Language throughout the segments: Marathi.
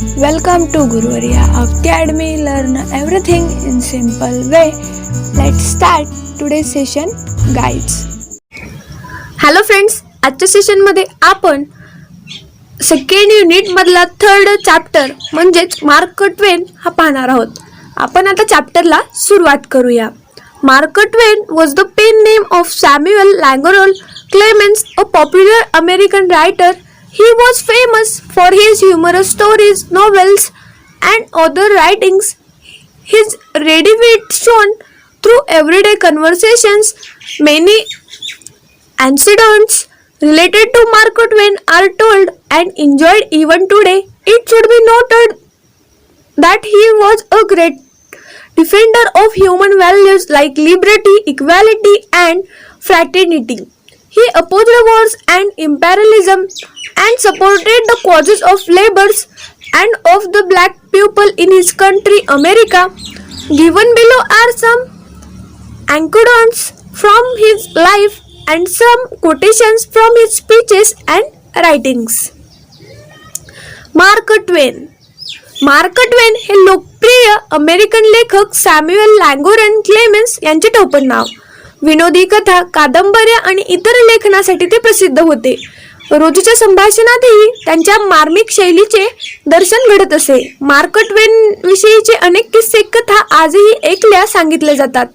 Welcome to Guruvarya. Academy learn everything in simple way. Let's start today's session. Guides. Hello friends, आजच्या सेशनमध्ये आपण सेकंड युनिट मधला थर्ड चॅप्टर म्हणजेच मार्क ट्वेन हा पाहणार आहोत. आपण आता चॅप्टरला सुरुवात करूया. Mark Twain was the pen name of Samuel Langhorne Clemens, a popular American writer. He was famous for his humorous stories, novels, and other writings. His ready wit shone through everyday conversations. Many anecdotes related to Mark Twain are told and enjoyed even today. It should be noted that he was a great defender of human values like liberty, equality, and fraternity. He opposed wars and imperialism and supported the causes of laborers and of the black people in his country, America. Given below are some anecdotes from his life and some quotations from his speeches and writings. Mark ट्वेन हे लोकप्रिय अमेरिकन लेखक सॅम्युएल लँगोरेन क्लेमेन्स यांचे टोपण नाव. विनोदी कथा, कादंबऱ्या आणि इतर लेखनासाठी ते प्रसिद्ध होते. रोजच्या संभाषणातही त्यांच्या मार्मिक शैलीचे दर्शन घडत असे. मार्क ट्वेन विषयीचे अनेक किस्से, कथा आजही ऐकल्या सांगितले जातात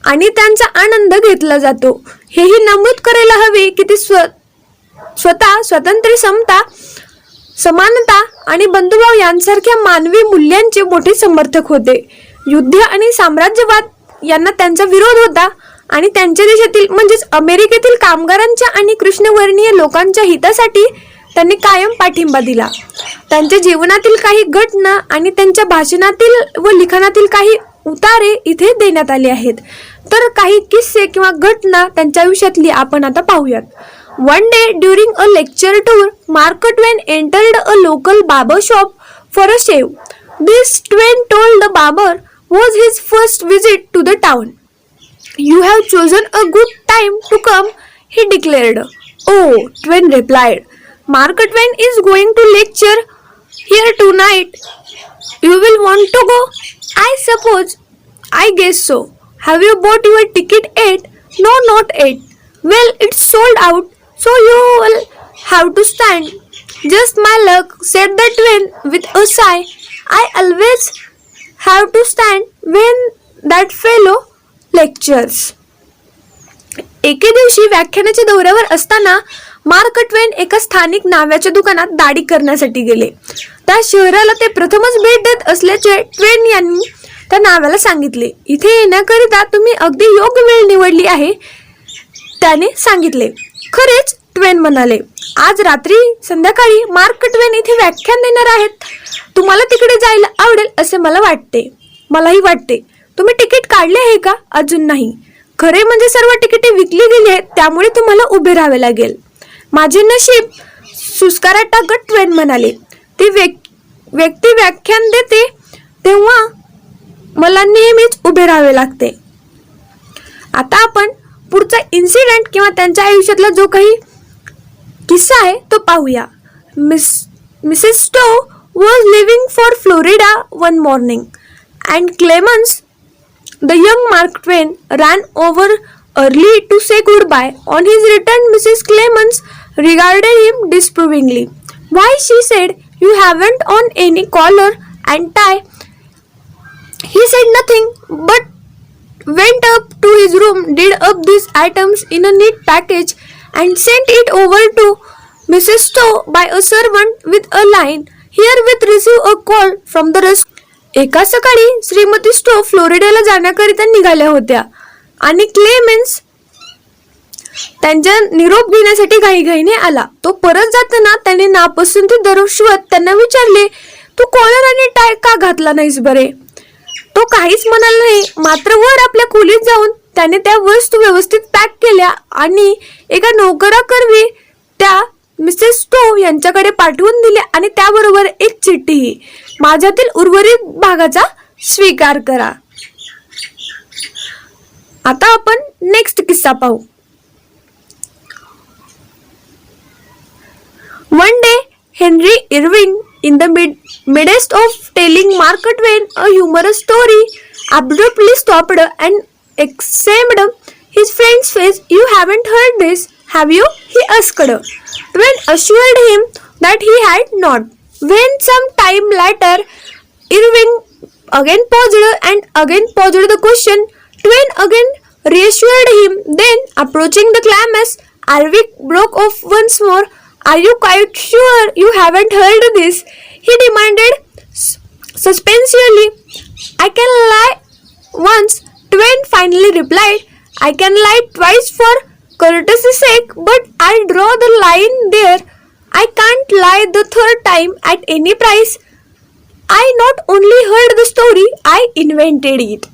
आणि त्यांचा आनंद घेतला जातो. हेही नमूद करायला हवे की ते स्वतः स्वातंत्र्य, समता, समानता आणि बंधुभाव यांसारख्या मानवी मूल्यांचे मोठे समर्थक होते. युद्ध आणि साम्राज्यवाद यांना त्यांचा विरोध होता आणि त्यांच्या देशातील म्हणजेच अमेरिकेतील कामगारांच्या आणि कृष्णवर्णीय लोकांच्या हितासाठी त्यांनी कायम पाठिंबा दिला. त्यांच्या जीवनातील काही घटना आणि त्यांच्या भाषणातील व लिखाणातील काही उतारे इथे देण्यात आले आहेत. तर काही किस्से किंवा घटना त्यांच्या आयुष्यातली आपण आता पाहूयात. One day during a lecture tour, Mark Twain entered a local barber shop for a shave. This, Twain told the barber, was his first visit to the town. You have chosen a good time to come, he declared. Oh, Twain replied. Mark Twain is going to lecture here tonight. You will want to go? I suppose. I guess so. Have you bought your ticket yet? No, not yet. Well, it's sold out, so you will have to stand. Just my luck, said the Twain with a sigh. I always have to stand when that fellow lectures. एके दिवशी व्याख्यानाच्या दौऱ्यावर असताना मार्क ट्वेन एका स्थानिक नाव्याच्या दुकानात दाढी करण्यासाठी गेले. त्या शहराला ते प्रथमच भेट देत असल्याचे ट्वेन यांनी त्या नाव्याला सांगितले. इथे येण्याकरिता तुम्ही अगदी योग्य वेळ निवडली आहे, त्याने सांगितले. खरेच, ट्वेन म्हणाले. आज रात्री संध्याकाळी मार्क ट्वेन इथे व्याख्यान देणार आहेत. तुम्हाला तिकडे जायला आवडेल असे मला वाटते. मलाही वाटते. तुम्ही तिकीट काढले आहे का? अजून नाही. खरे म्हणजे सर्व तिकिटे विकली गेली आहेत, त्यामुळे तुम्हाला उभे राहावे लागेल. माझे नशीब, सुस्कारा टाकत ट्वेन म्हणाले. ती व्यक्ती व्याख्यान देते तेव्हा मला नेहमीच उभे राहावे लागते. आता आपण पुढचा इन्सिडेंट किंवा त्यांच्या आयुष्यातला जो काही किस्सा आहे तो पाहूया. Mrs Stowe was living for Florida one morning and Clemens, the young Mark Twain, ran over early to say goodbye. On his return, Mrs. Clemens regarded him disapprovingly. Why, she said, you haven't on any collar and tie. He said nothing, but went up to his room, did up these items in a neat package, and sent it over to Mrs. Stowe by a servant with a line, herewith receive a call from the rescue. एका सकाळी श्रीमती स्टो फ्लोरिडाला जाण्याकरिता निघाल्या होत्या आणि क्लेमेन्स त्यांच्या निरोप घेण्यासाठी घाईघाईने आला. तो परत जाताना त्याने नापसंती दर्शवत त्यांना विचारले, तू कॉलर आणि टाय का घातला नाहीस बरे? तो काहीच म्हणाला नाही. मात्र वर आपल्या खोलीत जाऊन त्याने त्या वस्तू व्यवस्थित पॅक केल्या आणि एका नोकराकरवी त्या मिसेस स्टो यांच्याकडे पाठवून दिले आणि त्याबरोबर एक चिठ्ठीही. माझ्यातील उर्वरित भागाचा स्वीकार करा. आता आपण नेक्स्ट किस्सा पाहू. One day Henry Irving, in the midst of telling Mark Twain a humorous story, abruptly stopped and examined his friend's face. "You haven't heard this, have you?" he asked. Twain assured him that he had not. When some time later Irving again paused the question, Twain again reassured him. Then, approaching the climax, Irving broke off once more. "Are you quite sure you haven't heard this?" he demanded suspensefully. "I can lie once," Twain finally replied. "I can lie twice for courtesy's sake, but I draw the line there. I can't lie the third time at any price. I not only heard the story, I invented it."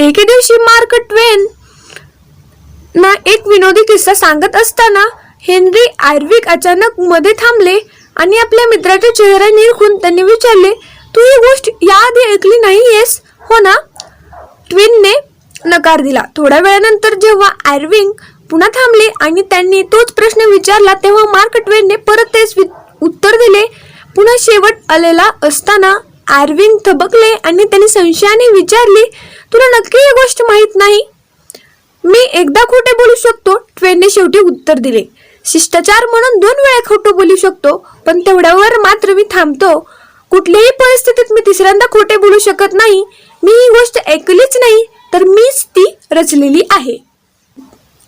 एके दिवशी मार्क ट्वेन ना एक विनोदी किस्सा सांगत असताना हेनरी आयर्विक अचानक मध्ये थांबले आणि आपल्या मित्राचा चेहरा निरखून त्यांनी विचारले, "तू ही गोष्ट याआधी ऐकली नाहीयेस, हो ना?" ट्विनने नकार दिला. थोड्या वेळानंतर जेव्हा आयर्विंग पुन्हा थांबले आणि त्यांनी तोच प्रश्न विचारला, तेव्हा मार्क ट्वेनने परत तेच उत्तर दिले. पुन्हा शेवट आलेला असताना आयर्विंग थबकले आणि त्यांनी संशयाने विचारले, "तुला नक्की ही गोष्ट माहीत नाही?" "मी एकदा खोटे बोलू शकतो," ट्वेनने शेवटी उत्तर दिले. "शिष्टाचार म्हणून 2 वेळा खोटं बोलू शकतो, पण तेवढ्यावर मात्र मी थांबतो. कुठल्याही परिस्थितीत मी तिसऱ्यांदा खोटे बोलू शकत नाही. मी ही गोष्ट ऐकलीच नाही, तर मीच ती रचलेली आहे."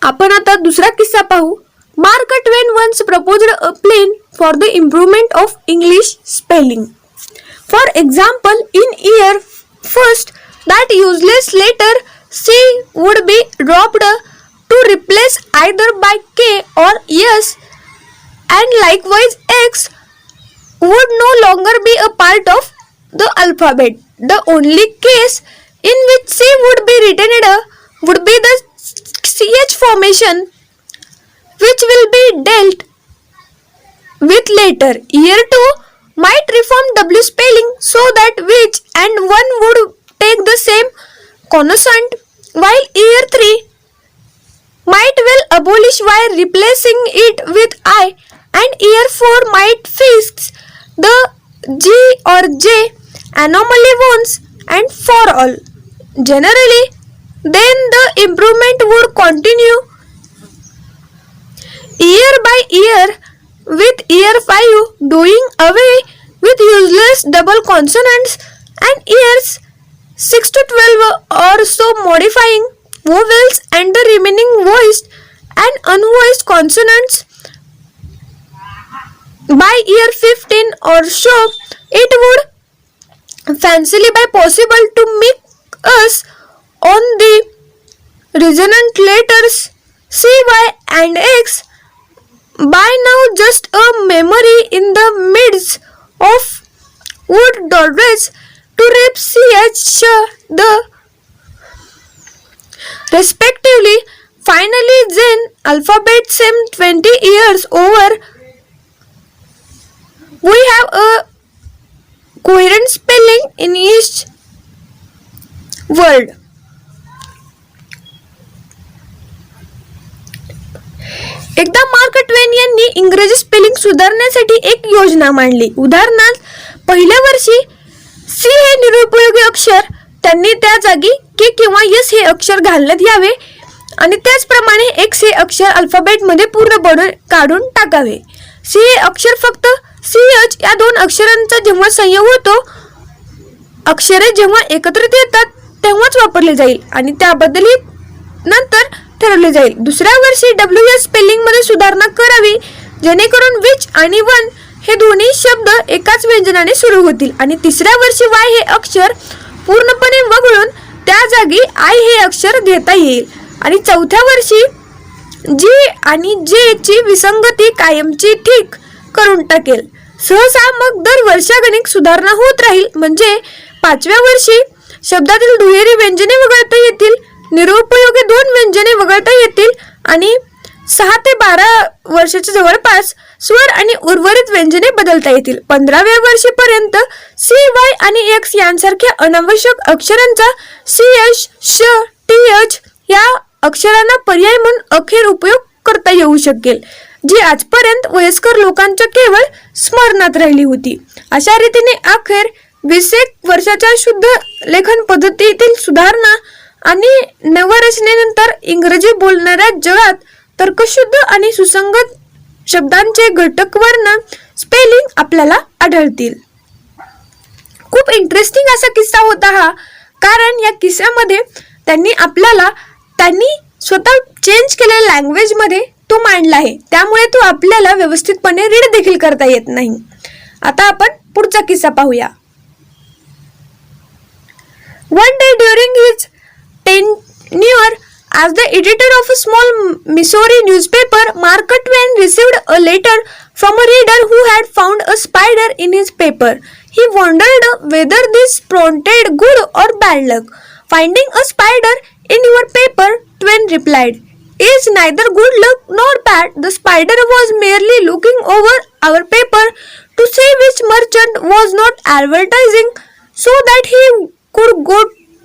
आपण आता दुसरा किस्सा पाहू. मार्क ट्वेन once proposed a plan for the improvement of English spelling. For example, in year first, that useless letter C would be dropped to replace either by K or S, and likewise X would no longer be a part of the alphabet. The only case in which C would be retained would be the CH formation, which will be dealt with later. Year 2 might reform W spelling so that which and one would take the same consonant, while year 3 might well abolish Y, replacing it with I, and year 4 might fix the G or J anomaly once and for all. Generally, then the improvement would continue year by year, with year 5 doing away with useless double consonants and years 6 to 12 or so modifying vowels and the remaining voiced and unvoiced consonants. By year 15 or so, it would fancily be possible to make us on the resonant letters C, Y and X, by now just a memory in the midst of would dollars to rep CH, the respectively. Finally, then alphabet same 20 years over, we have a coherent spelling in each word. एकदा मार्क ट्वेन यांनी इंग्रजी स्पेलिंग सुधारण्यासाठी एक योजना मांडली. उदाहरणार्थ, पहिल्या वर्षी सी हे निरुपयोगी अक्षर त्यांनी त्या जागी के किंवा एस हे अक्षर घालण्यात यावे आणि त्याचप्रमाणे एक्स हे अक्षर अल्फाबेटमध्ये पूर्णपणे काढून टाकावे. सी हे अक्षर फक्त CH या 2 अक्षरांचा जेव्हा संयोग होतो, अक्षरे जेव्हा एकत्रित येतात तेव्हाच वापरले जाईल आणि त्याबद्दलही नंतर ठरवले जाईल. दुसऱ्या वर्षी WS स्पेलिंग मध्ये सुधारणा करावी, जेणेकरून विच आणि वन हे दोन्ही शब्द एकाच व्यंजनाने सुरू होतील आणि तिसऱ्या वर्षी Y हे अक्षर पूर्णपणे वगळून त्या जागी I हे अक्षर घेता येईल आणि चौथ्या वर्षी G आणि J ची विसंगती कायमची ठीक करून टाकेल. सहसा मग दर वर्षागणिक सुधारणा होत राहील. म्हणजे 5व्या वर्षी शब्दातील दुहेरी व्यंजने वगळता येतील, निरुपयोगी 2 व्यंजने वगळता येतील आणि 6 ते 12 वर्षाच्या जवळपास स्वर आणि उर्वरित व्यंजने बदलता येतील. 15व्या वर्षीपर्यंत C, Y आणि X यांसारख्या अनावश्यक अक्षरांचा CH, श, TH या अक्षरांना पर्याय म्हणून अखेर उपयोग करता येऊ शकेल. जी आजपर्यंत वयस्कर लोकांच्या केवळ स्मरणात राहिली होती. अशा रीतीने अखेर 20 वर्षाच्या शुद्ध लेखन पद्धतीतील सुधारणा आणि नवरचनेनंतर इंग्रजी बोलणाऱ्या जगात तर्कशुद्ध आणि सुसंगत शब्दांचे घटक वर्ण स्पेलिंग आपल्याला आढळतील. खूप इंटरेस्टिंग असा किस्सा होता हा, कारण या किस्स्यामध्ये त्यांनी स्वतः चेंज केलेल्या लँग्वेजमध्ये तो मांडला आहे, त्यामुळे तो आपल्याला व्यवस्थितपणे रीड देखील करता येत नाही. आता आपण पुढचा किस्सा पाहूया. One day during his tenure as the editor of a small Missouri newspaper, Mark Twain received a letter from a reader who had found a spider in his paper. He wondered whether this prompted good or bad luck. Finding a spider in your paper, Twain replied, "Is neither good luck nor bad. The spider was merely looking over our paper to see which merchant was not advertising so that he could go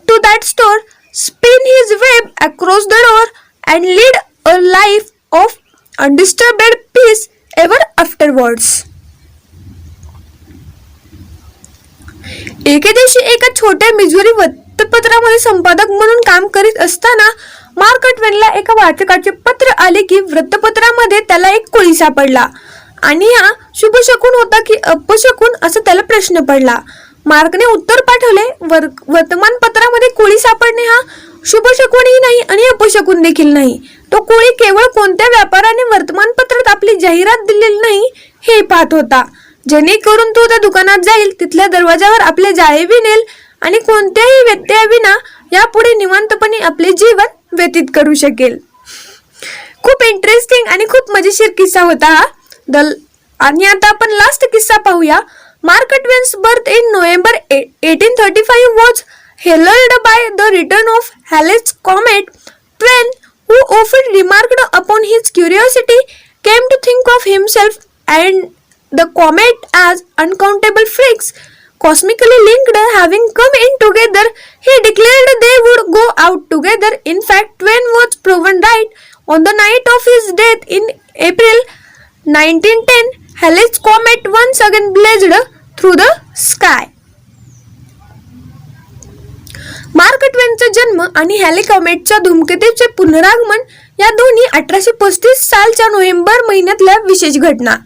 to that store, spin his web across the door, and lead a life of undisturbed peace ever afterwards." एके दिवशी एका छोट्या मिझुरी वृत्तपत्रामध्ये संपादक म्हणून काम करीत असताना मार्क ट्वेनला एका वाचकाचे पत्र आले की वृत्तपत्रामध्ये त्याला एक कोळी सापडला आणि हा शुभशकुन होता की अपशकुन असा त्याला प्रश्न पडला. मार्कने उत्तर पाठवले, वर्तमानपत्रामध्ये कोळी सापडणे हा शुभशकुनही नाही आणि अपशकुन देखील नाही. तो कोळी केवळ कोणत्या व्यापाराने वर्तमानपत्रात आपली जाहिरात दिलेली नाही हे पाहत होता, जेणेकरून तो त्या दुकानात जाईल, तिथल्या दरवाजावर आपले जाळे विणेल आणि कोणत्याही व्यत्ययाविना यापुढे निवांतपणे आपले जीवन व्यतीत करू शकेल. खूप इंटरेस्टिंग आणि खूप मजेशीर किस्सा होता हा. आणि आता आपण लास्ट किस्सा पाहूया. Mark Twain's birth in November 1835 was heralded by the return of Halley's comet. Twain, who often remarked upon his curiosity, came to think of himself and the comet as uncountable freaks, cosmically linked, having come in together. He declared they would go out together. In fact, Twain was proven right. On the night of his death in April 1910, Halley's comet once again blazed through the sky. Mark ट्वेनचा जन्म आणि हॅले कॉमेटच्या धूमकेतूचे पुनरागमन या दोन्ही 1835 सालच्या नोव्हेंबर महिन्यातल्या विशेष घटना.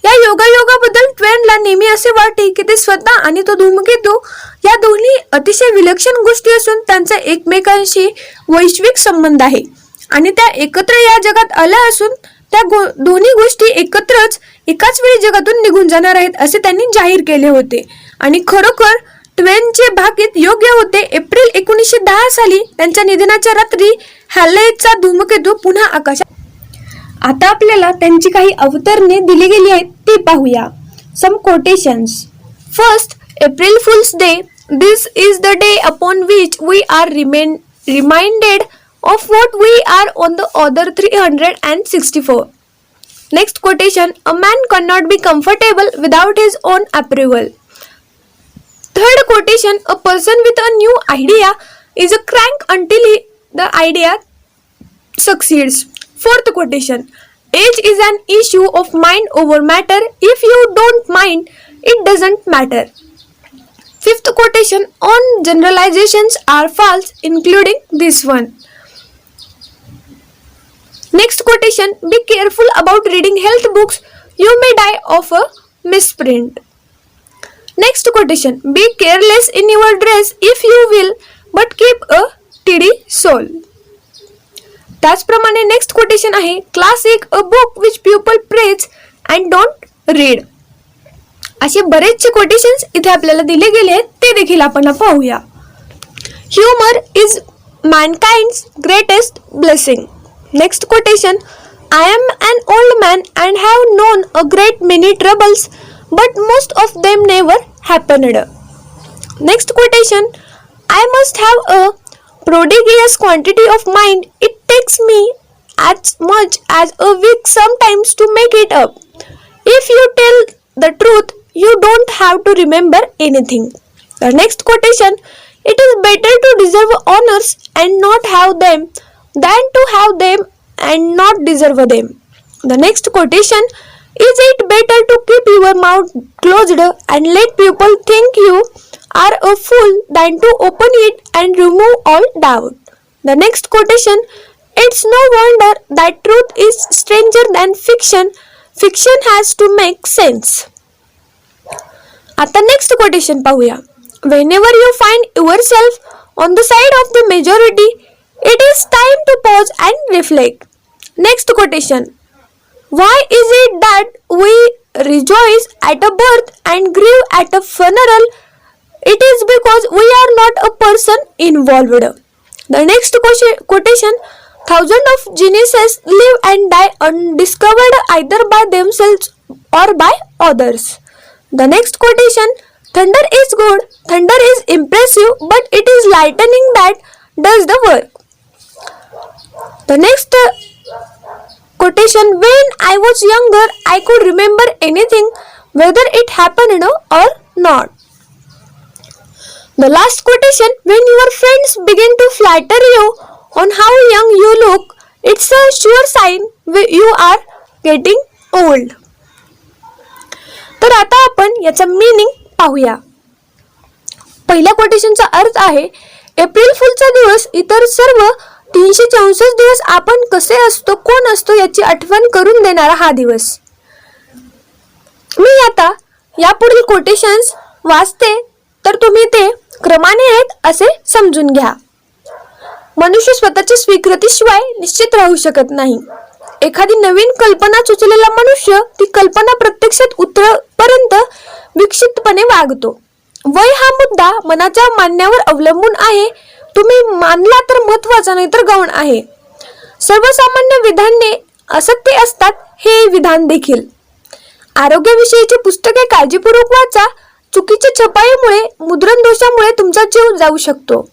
या योगायोगाबद्दल ट्वेनला नेहमी असे वाटे की ते स्वतः आणि तो धूमकेतू या दोन्ही अतिशय विलक्षण गोष्टी असून त्यांचा एकमेकांशी वैश्विक संबंध आहे आणि त्या एकत्र या जगात आल्या असून त्या दोन्ही गोष्टी एकत्रच एकाच वेळी जगातून निघून जाणार आहेत असे त्यांनी जाहीर केले होते. आणि खरोखर ट्वेनचे भाकीत योग्य होते. एप्रिल 1910 साली त्यांच्या निधनाच्या रात्री हॅलेचा धूमकेतू पुन्हा आकाशात. आता आपल्याला त्यांची काही अवतरणे दिली गेली आहेत ते पाहूया. Some quotations. First, April fools day. This is the day upon which we are reminded of what we are on the other 364. Next quotation, a man cannot be comfortable without his own approval. Third quotation, a person with a new idea is a crank until the idea succeeds. Fourth quotation, age is an issue of mind over matter. If you don't mind, it doesn't matter. Fifth quotation, all generalizations are false, including this one. Next quotation, be careful about reading health books. You may die of a misprint. Next quotation, be careless in your dress if you will, but keep a tidy soul. त्याचप्रमाणे नेक्स्ट क्वोटेशन आहे, classic, a book which people praise and don't read. असे बरेचसे क्वोटेशन्स इथे आपल्याला दिले गेले आहेत, ते देखील आपण पाहूया. Humour is mankind's greatest blessing. Next quotation, I am an old man and have known a great many troubles, but most of them never happened. Next quotation, I must have a prodigious quantity of mind. It takes me as much as a week sometimes to make it up. If you tell the truth, you don't have to remember anything. The next quotation, it is better to deserve honors and not have them than to have them and not deserve them. The next quotation, is it better to keep your mouth closed and let people think you are a fool than to open it and remove all doubt? The next quotation, it's no wonder that truth is stranger than fiction. Fiction has to make sense. आता नेक्स्ट क्वोटेशन पाहूया. Whenever you find yourself on the side of the majority, it is time to pause and reflect. Next quotation. Why is it that we rejoice at a birth and grieve at a funeral? It is because we are not a person involved. The next quotation. Thousands of geniuses live and die undiscovered either by themselves or by others. The next quotation. Thunder is good, thunder is impressive, but it is lightning that does the work. The next quotation. When I was younger, I could remember anything, whether it happened or not. The last quotation. When your friends begin to flatter you on how young you look, it's a sure sign you are getting old. तर आता आपण याचा मीनिंग पाहूया. पहिल्या कोटेशनचा अर्थ आहे, एप्रिल फुलचा दिवस इतर सर्व 364 दिवस आपण कसे असतो, कोण असतो याची आठवण करून देणारा हा दिवस. मी आता यापुढील कोटेशन्स वाचते तर तुम्ही ते क्रमाने आहेत असे समजून घ्या. मनुष्य स्वतःच्या स्वीकृतीशिवाय निश्चित राहू शकत नाही. एखादी नवीन कल्पना सुचलेला मनुष्य ती कल्पना प्रत्यक्षात उतरपर्यंत विकसितपणे वागतो. वय हा मुद्दा मनाच्या मानण्यावर अवलंबून आहे. तुम्ही मानला तर महत्वाचा, नाही तर गौण आहे. सर्वसामान्य विधाने असत्य असतात, हे विधान देखील. आरोग्याविषयीची पुस्तके काळजीपूर्वक वाचा. चुकीच्या छपाईमुळे, मुद्रण दोषामुळे तुमचा जीव जाऊ शकतो.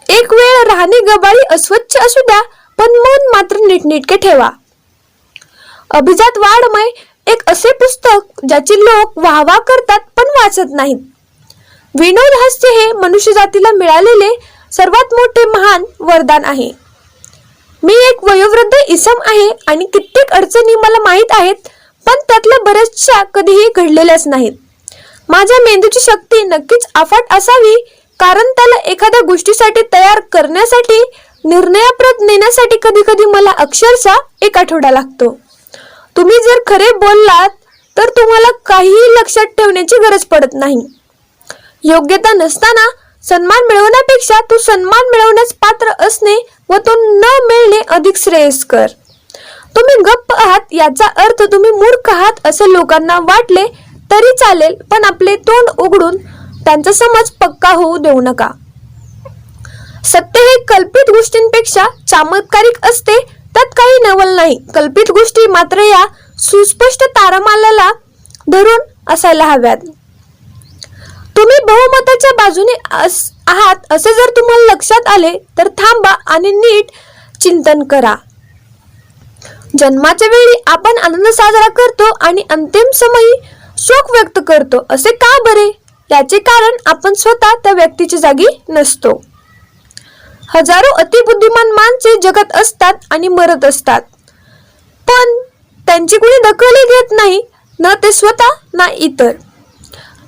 एक वेळ राहणी गबाळी अस्वच्छ असू द्या, पण मन मात्र नीटनेटके ठेवा. अभिजात वाङ्मय एक असे पुस्तक ज्याची लोक वाहवा करतात पण वाचत नाहीत. विनोद हास्य हे मनुष्य जातीला मिळालेले सर्वात मोठे महान वरदान आहे. मी एक वयोवृद्ध इसम आहे आणि कित्येक अडचणी मला माहीत आहेत, पण त्यातल्या बऱ्याचशा कधीही घडलेल्याच नाहीत. माझ्या मेंदूची शक्ती नक्कीच अफाट असावी, कारण त्याला एखाद्या गोष्टीसाठी तयार करण्यासाठी, निर्णयाप्रत नेण्यासाठी कधी कधी मला अक्षरशः 1 आठवडा लागतो. तुम्ही जर खरे बोललात तर तुम्हाला काहीही लक्षात ठेवण्याची गरज पडत नाही. योग्यता नसताना सन्मान मिळवण्यापेक्षा तो सन्मान मिळवण्यास पात्र असणे व तो न मिळणे अधिक श्रेयस्कर. तुम्ही गप्प आहात याचा अर्थ तुम्ही मूर्ख आहात असे लोकांना वाटले तरी चालेल, पण आपले तोंड उघडून त्यांचा समज पक्का होऊ देऊ नका. सत्य हे कल्पित गोष्टींपेक्षा चमत्कारिक असते, त्यात काही नवल नाही. कल्पित गोष्टी मात्र या सुस्पष्ट तारमालाला धरून असायला हव्यात. तुम्ही बहुमताच्या बाजूने आहात असे जर तुम्हाला लक्षात आले तर थांबा आणि नीट चिंतन करा. जन्माच्या वेळी आपण आनंद साजरा करतो आणि अंतिम समयी शोक व्यक्त करतो, असे का बरे? याचे कारण आपण स्वतः त्या व्यक्तीच्या जागी नसतो. हजारो अतिबुद्धिमान माणसे जगत असतात आणि मरत असतात, पण त्यांची कुणी दखलही घेत नाही, न ते स्वतः ना इतर.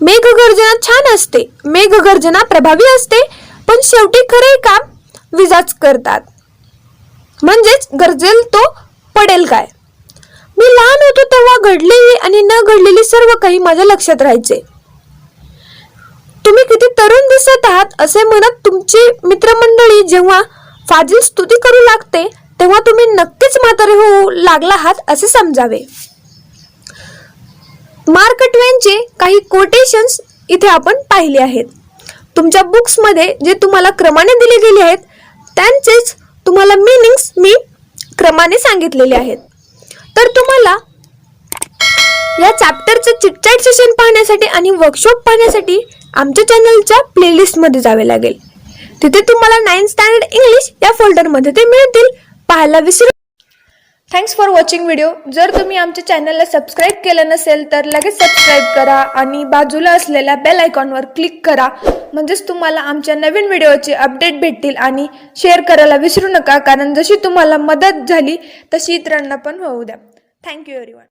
मेघगर्जना छान असते, मेघगर्जना प्रभावी असते, पण शेवटी खरे काम विजाच करतात. म्हणजेच गरजेल तो पडेल काय. मी लहान होतो तेव्हा घडलेली आणि न घडलेली सर्व काही माझ्या लक्षात राहायचे. तुम्ही किती तरुण दिसत आहात असे म्हणत तुमची मित्रमंडळी जेव्हा फाजील स्तुती करू लागते तेव्हा तुम्ही नक्कीच म्हातारे होऊ लागला आहात असे समजावे. मार्क ट्वेनचे काही कोटेशन्स इथे आपण पाहिले आहेत. तुमच्या बुक्समध्ये जे तुम्हाला क्रमाने दिले गेले आहेत त्यांचेच तुम्हाला मीनिंग्स मी क्रमाने सांगितलेले आहेत. तर तुम्हाला या चॅप्टरचे चिटचॅट सेशन पाहण्यासाठी आणि वर्कशॉप पाहण्यासाठी आमच्या चॅनलच्या प्लेलिस्टमध्ये जावे लागेल. तिथे तुम्हाला 9th स्टँडर्ड इंग्लिश या फोल्डरमध्ये ते मिळतील, पाहायला विसरू. Thanks for watching video. जर तुम्ही आमच्या चॅनलला सबस्क्राईब केलं नसेल तर लगेच सबस्क्राईब करा आणि बाजूला असलेल्या बेल आयकॉनवर क्लिक करा, म्हणजेच तुम्हाला आमच्या नवीन व्हिडिओचे अपडेट भेटतील. आणि शेअर करायला विसरू नका, कारण जशी तुम्हाला मदत झाली तशी इतरांना पण होऊ द्या. Thank you everyone.